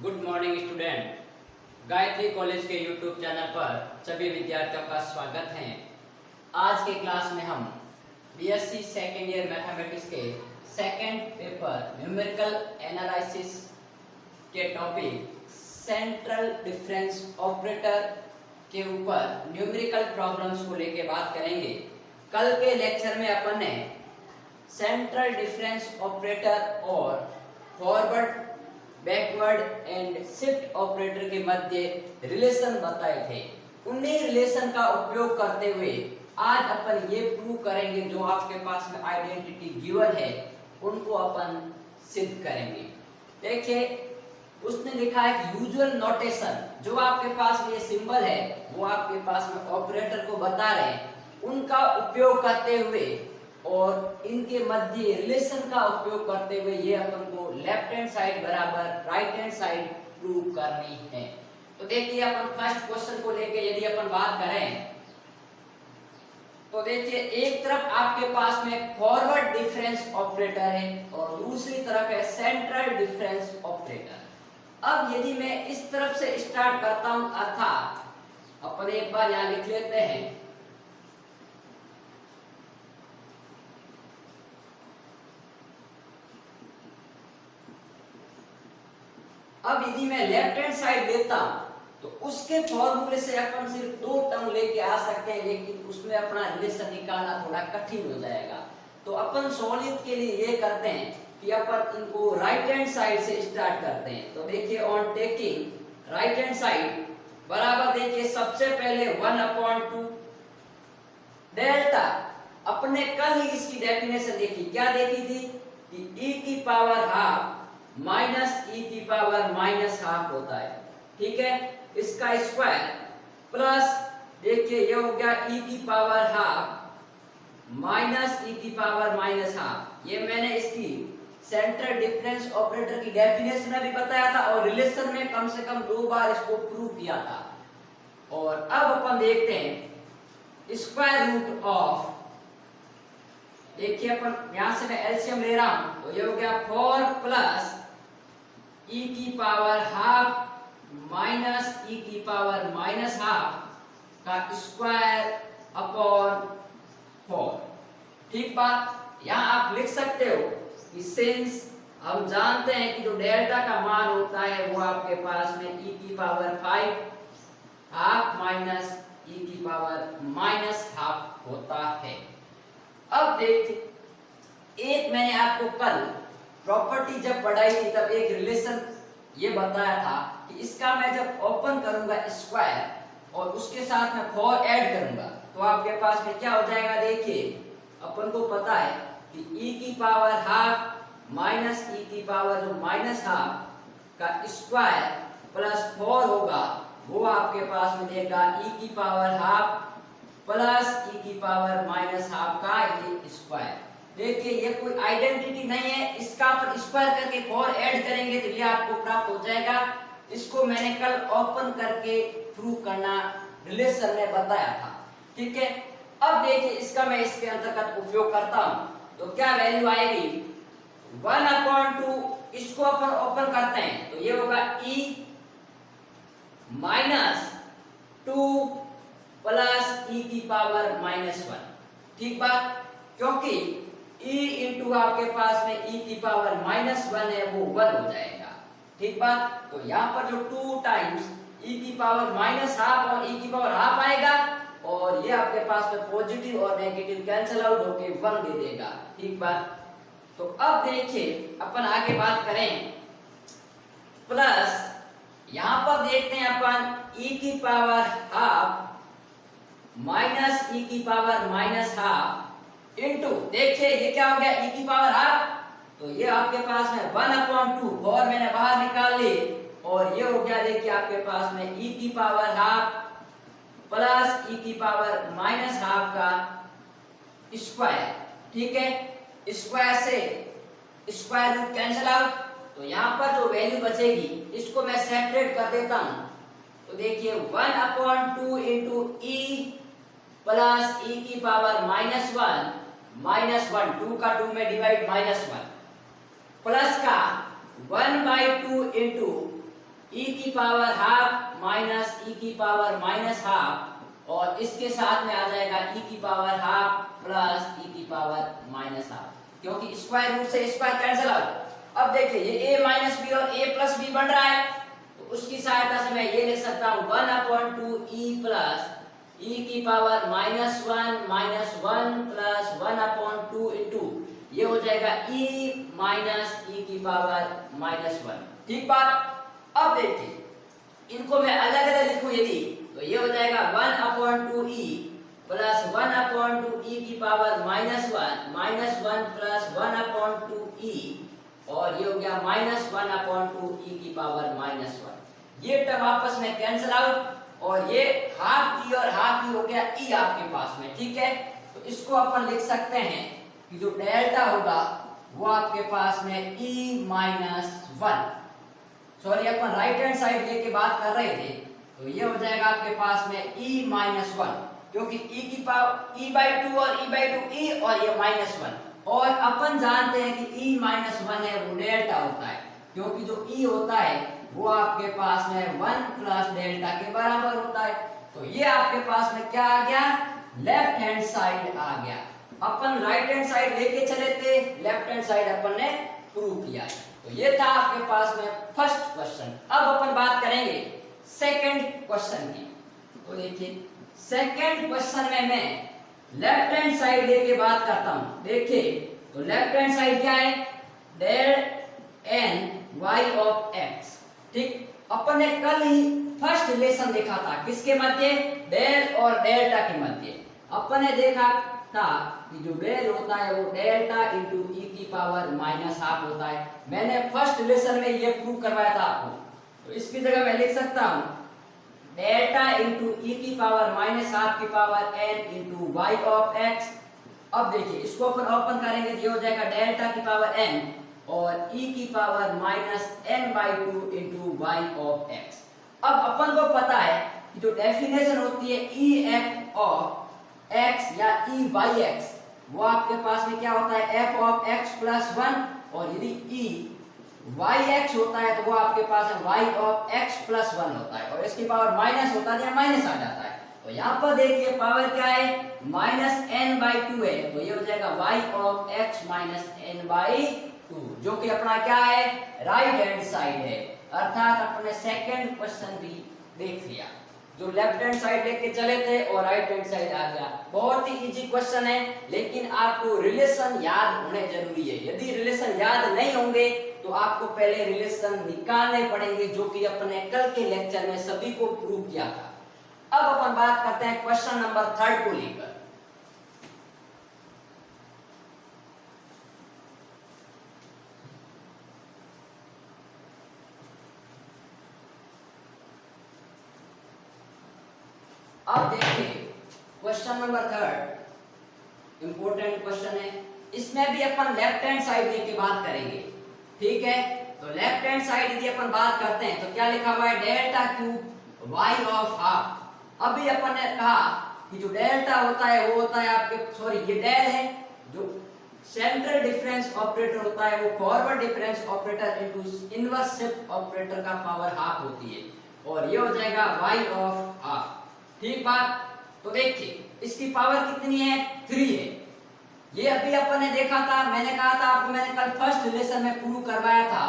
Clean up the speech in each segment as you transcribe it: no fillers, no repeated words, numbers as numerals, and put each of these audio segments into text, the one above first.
Good morning student. Gayatri college के YouTube channel पर सभी विद्यार्थियों का स्वागत है। आज के क्लास में हम बीएससी सेकेंड ईयर मैथमेटिक्स के सेकेंड पेपर न्यूमेरिकल एनालिसिस के टॉपिक सेंट्रल डिफरेंस ऑपरेटर के ऊपर न्यूमेरिकल प्रॉब्लम्स को लेके बात करेंगे। कल के लेक्चर में अपन ने सेंट्रल डिफरेंस ऑपरेटर और forward, backward and shift operator के मध्य रिलेशन बताए थे। उन्हीं रिलेशन का उपयोग करते हुए आज अपन ये प्रूव करेंगे, जो आपके पास में आइडेंटिटी गिवन है उनको अपन सिद्ध करेंगे। देखिए, उसने लिखा है कि यूजुअल नोटेशन, जो आपके पास में ये सिंबल है वो आपके पास में ऑपरेटर को बता रहे हैं, उनका उपयोग करते हुए और इनके मध्य रिलेशन का उपयोग करते हुए ये अपन को लेफ्ट हैंड साइड बराबर राइट हैंड साइड प्रूव करनी है। तो देखिए, अपन फर्स्ट क्वेश्चन को लेके यदि अपन बात करें तो देखिए, एक तरफ आपके पास में फॉरवर्ड डिफरेंस ऑपरेटर है और दूसरी तरफ है सेंट्रल डिफरेंस ऑपरेटर। अब यदि मैं इस तरफ से स्टार्ट करता हूं, अर्थात अपन एक बार यहां लिख लेते हैं, अब यदि मैं लेफ्ट हैंड साइड लेता हूं तो उसके फॉर्मूले से अपन सिर्फ दो टर्म लेके आ सकते हैं, लेकिन उसमें अपना रिलेशन निकालना थोड़ा कठिन हो जाएगा। तो अपन सहूलियत के लिए ये करते हैं कि अपन इनको राइट हैंड साइड से स्टार्ट करते हैं। तो देखिए, on taking right hand side बराबर, देखिए सबसे पहले 1/2 डेल्टा। अपने कल ही इसकी डेफिनेशन देखी, क्या देखी थी कि e की पावर हाफ माइनस ई की पावर माइनस हाफ होता है, ठीक है, इसका स्क्वायर प्लस, देखिए ये हो गया e की पावर हाफ माइनस ई की पावर माइनस हाफ। ये मैंने इसकी सेंट्रल डिफरेंस ऑपरेटर की डेफिनेशन में भी बताया था और रिलेशन में कम से कम 2 बार इसको प्रूव किया था। और अब अपन देखते हैं स्क्वायर रूट ऑफ, देखिए अपन यहां से मैं एलसीएम ले रहा हूं, तो ये हो गया 4 प्लस e की पावर हाफ माइनस e की पावर माइनस हाफ का स्क्वायर अपॉन 4। ठीक बात, यहां आप लिख सकते हो कि सिंस हम जानते हैं कि जो डेल्टा का मान होता है वो आपके पास में e की पावर 5 हाफ माइनस e की पावर माइनस हाफ होता है। अब देखिए, एक मैंने आपको कल प्रॉपर्टी जब पढ़ाई थी तब एक रिलेशन ये बताया था कि इसका मैं जब ओपन करूंगा स्क्वायर और उसके साथ में 4 ऐड करूंगा तो आपके पास में क्या हो जाएगा। देखिए, अपन को पता है कि e की पावर हाफ माइनस e की पावर जो माइनस हाफ का स्क्वायर प्लस 4 होगा, वो आपके पास में देगा e की पावर हाफ प्लस e की पावर माइनस हाफ का ये स्क्वायर। देखिए, ये कोई आइडेंटिटी नहीं है, इसका अपन स्क्वायर करके 4 ऐड करेंगे तो ये आपको प्राप्त हो जाएगा। इसको मैंने कल ओपन करके प्रूव करना रिलेशन में बताया था, ठीक है। अब देखिए, इसका मैं इसके अंतर्गत उपयोग करता हूं तो क्या वैल्यू आएगी 1/2। इसको अपन ओपन करते हैं तो ये होगा e माइनस 2 प्लस e की पावर माइनस 1। ठीक बात, क्योंकि e इंटू आपके पास में e की पावर माइनस 1 है वो 1 हो जाएगा। ठीक बात, तो यहाँ पर जो 2 टाइम्स e की पावर माइनस हाफ और e की पावर हाफ आएगा और ये आपके पास में पॉजिटिव और नेगेटिव कैंसिल आउट होके 1 दे देगा। ठीक बात, तो अब देखिए अपन आगे बात करें, प्लस यहाँ पर देखते हैं अपन e की पावर हाफ माइनस e की पावर माइनस हाफ इनटू, देखिए ये क्या हो गया e की पावर हाफ, तो ये आपके पास में 1/2 और मैंने बाहर निकाल ली और ये हो गया, देखिए आपके पास में e की पावर हाफ प्लस e की पावर माइनस हाफ का स्क्वायर। ठीक है, स्क्वायर से स्क्वायर रूट कैंसिल आउट, तो यहाँ पर जो वैल्यू बचेगी इसको मैं सेपरेट कर देता हूं। तो देखिए 1/2 इंटू e प्लस e की पावर माइनस 1 2 का 2 में डिवाइड माइनस 1 प्लस का 1/2 इंटू e की पावर हाफ माइनस e की पावर माइनस हाफ, और इसके साथ में आ जाएगा e की पावर हाफ प्लस e की पावर माइनस हाफ, क्योंकि स्क्वायर रूट से स्क्वायर कैंसिल आउट। अब देखिए ये a माइनस बी और a प्लस बी बन रहा है, तो उसकी सहायता से मैं ये लिख सकता हूँ 1/2 e प्लस e की power minus one plus 1/2 into ये हो जाएगा e माइनस e की पावर माइनस वन। ठीक बात। अब देखिए इनको मैं अलग अलग लिखूं यदि, तो ये हो जाएगा 1/2 e प्लस 1/2 e की power minus one plus 1/2 e, और ये हो गया माइनस 1/2 e की पावर माइनस वन। ये टर्म आपस में कैंसिल आउट, और ये हाफ e और हाफ e हो गया e आपके पास में। ठीक है, तो इसको अपन लिख सकते हैं कि जो डेल्टा होगा वो आपके पास में e माइनस वन, सॉरी अपन राइट हैंड साइड लेके बात कर रहे थे, तो ये हो जाएगा आपके पास में e माइनस वन, क्योंकि e की पावर e/2 और e/2 e और ये माइनस वन, और अपन जानते हैं कि e माइनस वन है वो डेल्टा होता है, क्योंकि जो e होता है वो आपके पास में 1 प्लस डेल्टा के बराबर होता है। तो ये आपके पास में क्या आ गया, लेफ्ट हैंड साइड आ गया। अपन राइट हैंड साइड लेके चले थे, लेफ्ट हैंड साइड अपन ने प्रूव किया है। तो ये था आपके पास में फर्स्ट क्वेश्चन। अब अपन बात करेंगे सेकंड क्वेश्चन की। तो देखिए सेकंड क्वेश्चन में मैं लेफ्ट हैंड साइड लेके बात करता हूं। देखिए तो लेफ्ट हैंड साइड क्या है, del n y of x। ठीक, अपन ने कल ही फर्स्ट रिलेशन देखा था किसके मध्य, डेल और डेल्टा के मध्य। अपन ने देखा था कि जो डेल होता है वो डेल्टा इंटू ई की पावर माइनस हाफ होता है। मैंने फर्स्ट रिलेशन में ये प्रूव करवाया था आपको, तो इसकी जगह मैं लिख सकता हूं डेल्टा इंटू ई की पावर माइनस हाफ की power n into y of x। अब देखिए इसको अपन ओपन करेंगे, ये हो जाएगा डेल्टा की पावर n और e की power minus n/2 into y of x। अब अपन को पता है कि जो डेफिनेशन होती है e f ऑफ x या e y x, वो आपके पास में क्या होता है f ऑफ x प्लस 1, और यदि e y x होता है तो वो आपके पास है y ऑफ x प्लस 1 होता है, और इसकी पावर माइनस होता है या माइनस आ जाता है। तो यहाँ पर देखिए पावर क्या है, माइनस n/2 है, तो ये हो जाएगा y of x minus n/2, जो कि अपना क्या है, राइट हैंड साइड है। अर्थात अपने सेकंड क्वेश्चन भी देख लिया, जो लेफ्ट हैंड साइड लेके चले थे और राइट हैंड साइड आ गया। बहुत ही इजी क्वेश्चन है, लेकिन आपको रिलेशन याद होने जरूरी है। यदि रिलेशन याद नहीं होंगे तो आपको पहले रिलेशन निकालने पड़ेंगे, जो कि अपने कल के लेक्चर में सभी को प्रूव किया था। अब अपन बात करते हैं क्वेश्चन नंबर 3 को लेकर। अब देखिए क्वेश्चन नंबर 3 इंपॉर्टेंट क्वेश्चन है। इसमें भी अपन लेफ्ट हैंड साइड लेके बात करेंगे। ठीक है, तो लेफ्ट हैंड साइड यदि अपन बात करते हैं तो क्या लिखा हुआ है, delta cube y of half. अभी अपन ने कहा कि जो डेल्टा होता है वो होता है आपके, सॉरी ये डेल है, जो सेंट्रल डिफरेंस ऑपरेटर होता है वो forward difference operator into inverse shift operator का पावर हाफ होती है, और ये हो जाएगा y ऑफ हाफ। ठीक बात। तो देखिए इसकी पावर कितनी है, 3 है। ये अभी अपन ने देखा था, मैंने कहा था आपको, मैंने कल फर्स्ट रिलेशन में प्रूव करवाया था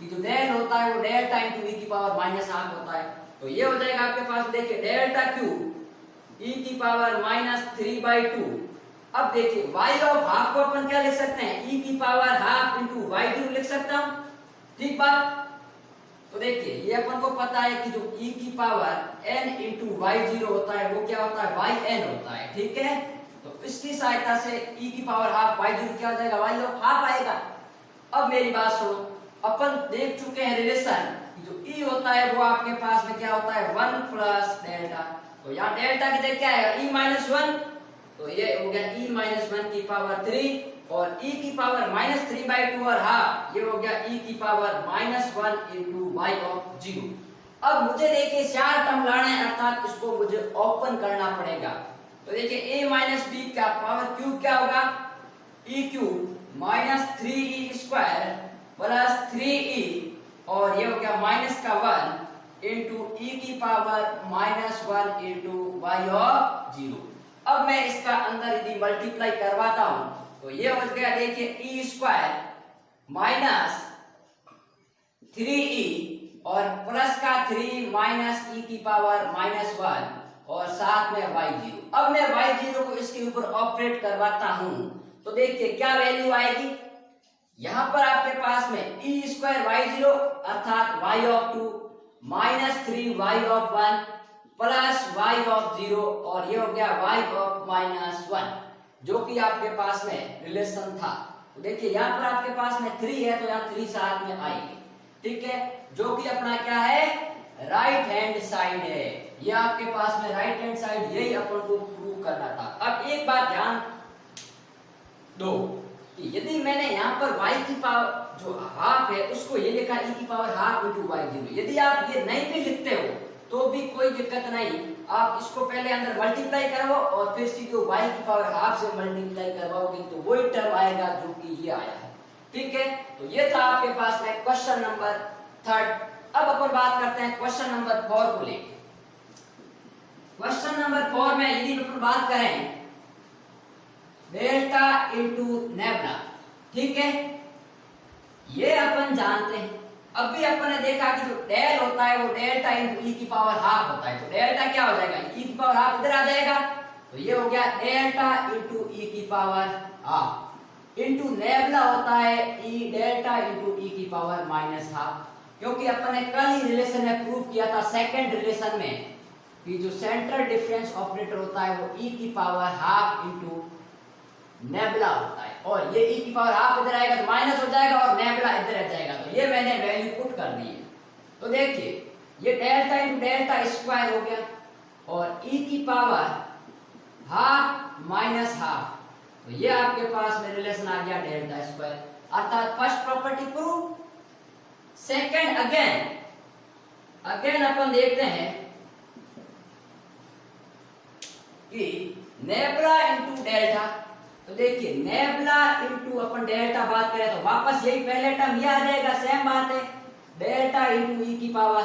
कि जो डेल होता है वो डेल्टा इंटू ई की पावर माइनस हाफ होता है। तो ये हो जाएगा आपके पास, देखिए डेल्टा क्यूब ई की पावर माइनस 3/2। अब देखिए y ऑफ हाफ को अपन क्या लिख सकते हैं, e की power half into y cube लिख सकता हूं। ठीक बात। तो देखिए ये अपन को पता है कि जो e की पावर n इंटू y0 होता है वो क्या होता है, yn होता है। ठीक है, तो इसकी सहायता से e की पावर हाफ y0 क्या हो जाएगा, y ऑफ हाफ आएगा। अब मेरी बात सुनो, अपन देख चुके हैं रिलेशन, जो e होता है वो आपके पास में क्या होता है, 1 प्लस डेल्टा। तो यहाँ डेल्टा की जगह क्या है, e माइनस 1, तो ये हो गया e माइनस 1 की पावर 3, और e की पावर माइनस 3/2 और हाफ, ये हो गया e की power minus 1 into y of 0। अब मुझे देखिए 4 टर्म लाना है, अर्थात इसको मुझे ओपन करना पड़ेगा। तो देखिए a माइनस b का पावर क्यूब क्या होगा, e cube minus 3e square plus 3e और ये हो गया माइनस का 1 इंटू ई की पावर -1 इंटू वाई ऑफ 0। अब मैं इसका अंदर यदि मल्टीप्लाई करवाता हूं तो ये हो गया, देखिए ई स्क्वायर माइनस 3e और प्लस का 3 माइनस ई की पावर -1 और साथ में y0। अब मैं y0 को इसके ऊपर ऑपरेट करवाता हूं तो देखिए क्या वैल्यू आएगी। यहां पर आपके पास में ई स्क्वायर y0 अर्थात y of 2 minus 3y of 1 plus y of 0 और ये हो गया y ऑफ -1 जो कि आपके पास में रिलेशन था। तो देखिए यहाँ पर आपके पास में 3 है तो यहाँ 3 साथ में आएगी, ठीक है, जो कि अपना क्या है, राइट हैंड साइड है। ये आपके पास में राइट हैंड साइड, यही अपन को प्रूव करना था। अब एक बात ध्यान दो कि यदि मैंने यहाँ पर y की पावर जो हाफ है उसको ये लिखा e की पावर हाफ इंटू y0, यदि आप ये नहीं भी लिखते हो तो भी कोई दिक्कत नहीं, आप इसको पहले अंदर मल्टीप्लाई करो और फिर सीधे y की पावर हाफ से मल्टीप्लाई करवाओगे तो वही टर्म आएगा जो कि ये आया है, ठीक है। तो ये था आपके पास में क्वेश्चन नंबर 3। अब अपन बात करते हैं क्वेश्चन नंबर 4 को लेकर। क्वेश्चन नंबर 4 में यदि अपन बात करें डेल्टा इंटू नेबुला, ठीक है, ये अपन जानते हैं। अब भी अपन ने देखा कि जो डेल होता है वो डेल्टा इंटू ई की पावर हाफ होता है, तो डेल्टा क्या हो जाएगा, ई की पावर हाफ इधर आ जाएगा, तो ये हो गया डेल्टा इंटू ई की पावर हाफ इंटू नेबुला होता है ई डेल्टा इंटू ई की पावर -हाफ, क्योंकि अपन ने कल ही रिलेशन में प्रूव किया था सेकंड रिलेशन में कि जो सेंट्रल डिफरेंस ऑपरेटर होता है वो ई की पावर हाफ इंटू नेबुला होता है, और ये ई की पावर हाफ इधर आएगा तो माइनस हो जाएगा और नेबुला इधर आ जाएगा, तो ये मैंने वैल्यू पुट कर दी है। तो देखिए ये डेल्टा इंटू डेल्टा स्क्वायर हो गया और ई की पावर हाफ -हाफ, तो ये आपके पास में रिलेशन आ गया डेल्टा स्क्वायर, अर्थात first property prove. Second again अपन देखते हैं कि नेबुला इंटू डेल्टा, तो देखिए नेबुला इंटू अपन डेल्टा बात करें तो वापस यही पहले टर्म ये आ जाएगा, सेम बात है, डेल्टा इंटू ई की पावर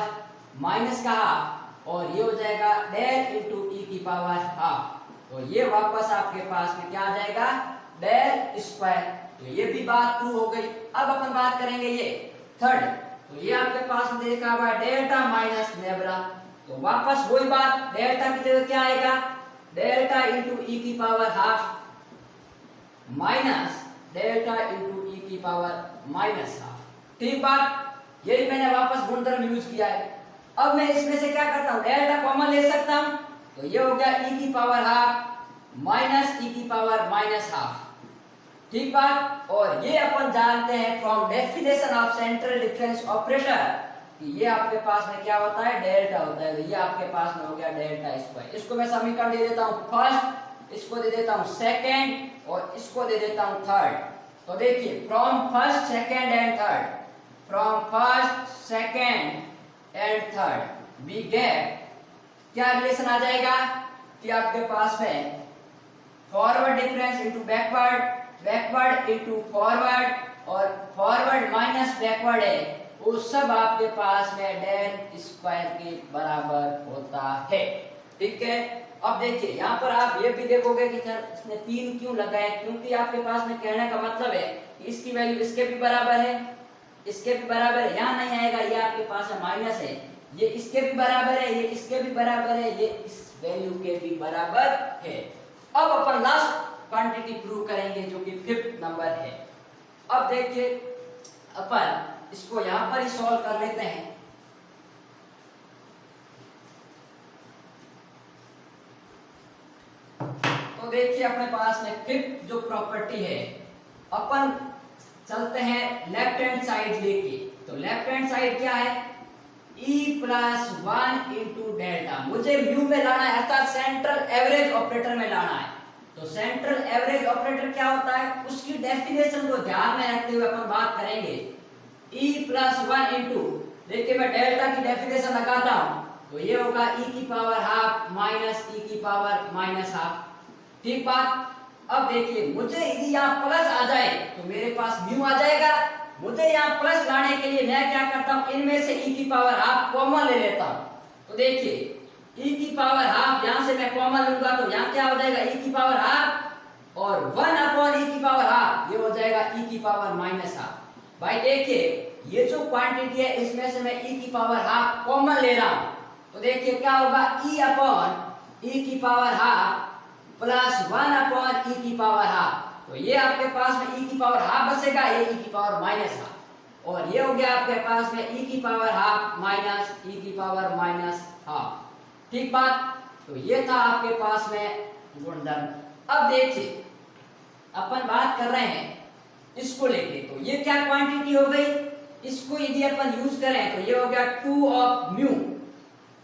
माइनस का हाफ और ये हो जाएगा डेल इंटू ई की पावर हाफ, तो ये वापस आपके पास में क्या आ जाएगा, डेल स्क्वायर। तो ये भी बात प्रूव हो गई। अब अपन बात करेंगे ये थर्ड, तो ये आपके पास में देखा हुआ डेल्टा माइनस नेबुला, तो वापस वही बात, डेल्टा की जगह क्या आएगा, डेल्टा इंटू ई की power half minus delta into e की पावर -हाफ, ठीक बात, यही मैंने वापस गुणधर्म यूज किया है। अब मैं इसमें से क्या करता हूँ, डेल्टा कॉमन ले सकता हूँ, तो ये हो गया ई की पावर हाफ माइनस ई की पावर -हाफ, ठीक बात। और ये अपन जानते हैं from definition of central difference operator कि ये आपके पास में क्या होता है, डेल्टा होता है, तो ये आपके पास में हो गया डेल्टा स्क्वायर। इसको मैं समीकरण दे देता हूँ फर्स्ट, इसको दे देता हूँ सेकंड और इसको दे देता हूँ थर्ड। तो देखिए from first second and third, from first second and third we get क्या रिलेशन आ जाएगा कि आपके पास में forward difference into backward, backward into forward और फॉरवर्ड माइनस बैकवर्ड है वो सब आपके पास में डेल स्क्वायर के बराबर होता है, ठीक है। अब देखिए यहाँ पर आप ये भी देखोगे कि सर इसने 3 क्यों लगाए, क्योंकि आपके पास में कहने का मतलब है कि इसकी वैल्यू इसके भी बराबर है, इसके भी बराबर है, यहाँ नहीं आएगा, ये आपके पास में माइनस है, ये इसके भी बराबर है, ये इसके भी बराबर है, ये इस वैल्यू के भी बराबर है। अब अपन लास्ट क्वांटिटी प्रूव करेंगे जो कि 5th नंबर है। अब देखिए अपन इसको यहां पर ही सॉल्व कर लेते हैं। तो देखिए अपने पास में 5th जो प्रॉपर्टी है, अपन चलते हैं लेफ्ट हैंड साइड लेके, तो लेफ्ट हैंड साइड क्या है, e प्लस 1 इंटू डेल्टा, मुझे म्यू में लाना है अर्थात सेंट्रल एवरेज ऑपरेटर में लाना है। तो सेंट्रल एवरेज ऑपरेटर क्या होता है, उसकी डेफिनेशन को ध्यान में रखते हुए अपन बात करेंगे। e प्लस 1 इंटू, देखिए मैं डेल्टा की डेफिनेशन लगाता हूं तो ये होगा e की पावर हाफ माइनस e की पावर -हाफ, ठीक बात। अब देखिए मुझे यदि यहाँ प्लस आ जाए तो मेरे पास म्यू आ जाएगा, मुझे यहाँ प्लस लाने के लिए मैं क्या करता हूँ, इनमें से e की पावर हाफ कॉमन ले लेता हूँ। तो देखिए e की पावर हाफ यहाँ से मैं कॉमन लूंगा तो यहाँ क्या हो जाएगा, e की पावर हाफ और 1/e की पावर हाफ, ये हो जाएगा e की पावर माइनस हाफ। भाई देखिए ये जो क्वांटिटी है इसमें से मैं e की पावर हाफ कॉमन ले रहा हूँ, तो देखिए क्या होगा, e की पावर हाफ प्लस 1/e की पावर हाफ। तो ये आपके पास में e की पावर हाफ बचेगा, ये e की पावर माइनस हाफ, और ये हो गया आपके पास में e की पावर हाफ माइनस e की पावर माइनस हाफ। ठीक बात। तो ये था आपके पास में गुणधर्म। अब देखिए अपन बात कर रहे हैं इसको लेके, तो ये क्या क्वांटिटी हो गई, इसको यदि अपन यूज करें तो ये हो गया 2 ऑफ म्यू।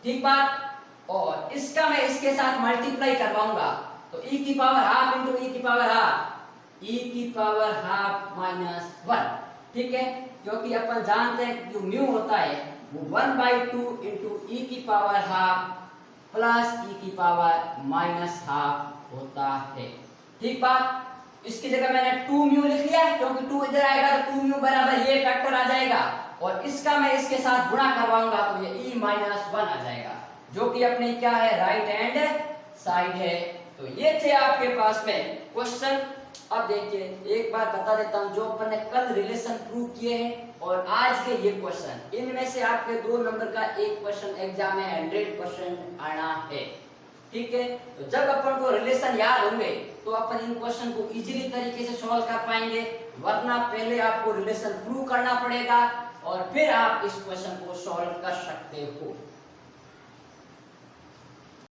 ठीक बात। और इसका मैं इसके साथ मल्टीप्लाई करवाऊंगा तो e की पावर हाफ इंटू e की पावर हाफ, e की पावर हाफ माइनस 1। ठीक है, क्योंकि अपन जानते हैं जो म्यू होता है वो 1/2 इंटू e की पावर हाफ प्लस e की पावर माइनस हाफ होता है। ठीक बात। इसकी जगह मैंने 2 म्यू लिख लिया क्योंकि 2 इधर आएगा तो 2 म्यू बराबर ये फैक्टर आ जाएगा, और इसका मैं इसके साथ गुणा करवाऊंगा तो ये e माइनस 1 आ जाएगा, जो कि अपने क्या है, राइट हैंड साइड है। तो ये थे आपके पास में क्वेश्चन। अब देखिए एक बात बता देता हूं, जो अपन ने कल रिलेशन प्रूव किए हैं और आज के ये क्वेश्चन, इनमें से आपके 2 नंबर का एक क्वेश्चन एग्जाम में 100% आना है। ठीक है, तो जब अपन को रिलेशन याद होंगे तो अपन इन क्वेश्चन को इजीली तरीके से सॉल्व कर पाएंगे, वरना पहले आपको रिलेशन प्रूव करना पड़ेगा और फिर आप इस क्वेश्चन को सॉल्व कर सकते हो।